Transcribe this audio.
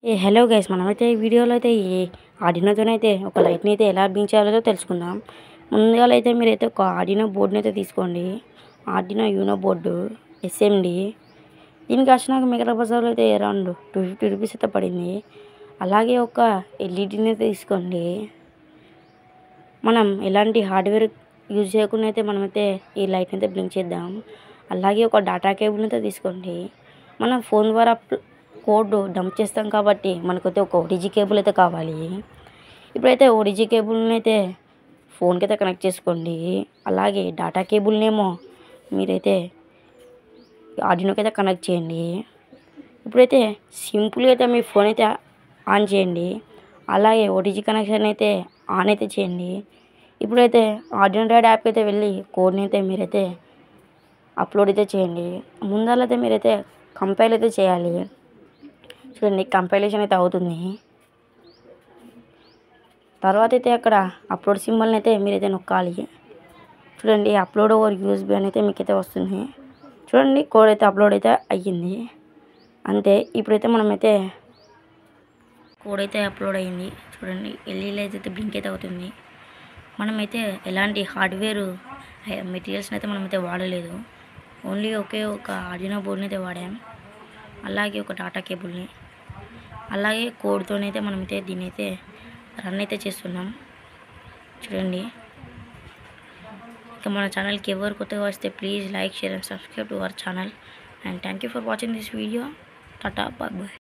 Hello guys, మనమైతే ఈ వీడియోలో అయితే ఈ ఆర్డినోతోనైతే ఒక లైట్ని అయితే ఎలా బింగ్ చేయాలో తెలుసుకుందాం. ముందుగా అయితే మీరైతే ఒక ఆర్డినో బోర్డుని అయితే తీసుకోండి. Arduino Uno board SMD. దీనికి వచ్చినాక మిగతా బజార్లో అయితే అరౌండ్ 250 రూపీస్ అయితే పడింది. అలాగే ఒక ఎల్ఈడిని అయితే తీసుకోండి. మనం ఎలాంటి హార్డ్వేర్ యూజ్ చేయకుండా అయితే మనమైతే ఈ లైట్ని అయితే బ్లింక్ చేద్దాం. అలాగే ఒక డాటా కేబుల్ని అయితే తీసుకోండి. మనం ఫోన్ ద్వారా కోడ్ డంప్ చేస్తాం కాబట్టి మనకైతే ఒక ఓటీజీ కేబుల్ అయితే కావాలి. ఇప్పుడైతే ఓటీజీ కేబుల్ని అయితే ఫోన్కి అయితే కనెక్ట్ చేసుకోండి. అలాగే డాటా కేబుల్నేమో మీరైతే ఆర్డినోకి అయితే కనెక్ట్ చేయండి. ఇప్పుడైతే సింపుల్గా అయితే మీ ఫోన్ అయితే ఆన్ చేయండి. అలాగే ఓటీజీ కనెక్షన్ అయితే ఆన్ అయితే చేయండి. ఇప్పుడైతే ఆర్డినో డాడ్ యాప్కి అయితే వెళ్ళి కోడ్ని అయితే మీరైతే అప్లోడ్ అయితే చేయండి. ముందరైతే మీరైతే కంపైల్ అయితే చేయాలి. చూడండి, కంపైలేషన్ అయితే అవుతుంది. తర్వాత అయితే అక్కడ అప్లోడ్ సింబల్ని అయితే మీరైతే నొక్కాలి. చూడండి, అప్లోడ్ ఓవర్ యూఎస్బీ అని అయితే మీకైతే వస్తుంది. చూడండి, కోడ్ అయితే అప్లోడ్ అయితే అయ్యింది. అంతే. ఇప్పుడైతే మనమైతే కోడ్ అయితే అప్లోడ్ అయ్యింది. చూడండి, ఎల్ఈడీ అయితే బ్లింక్ అయితే అవుతుంది. మనమైతే ఎలాంటి హార్డ్వేర్ మెటీరియల్స్ని అయితే మనమైతే వాడలేదు. ఓన్లీ ఒకే ఒక ఆర్డినో బోర్డ్ని అయితే వాడాం. అలాగే ఒక డాటా కేబుల్ని, అలాగే కోడ్తోనైతే మనమైతే దీన్ని అయితే రన్ అయితే చేస్తున్నాం. చూడండి, ఇక మన ఛానల్కి ఎవరు కొత్తగా వస్తే please like, share and subscribe to our channel. And thank you for watching this video. Tata, bye bye.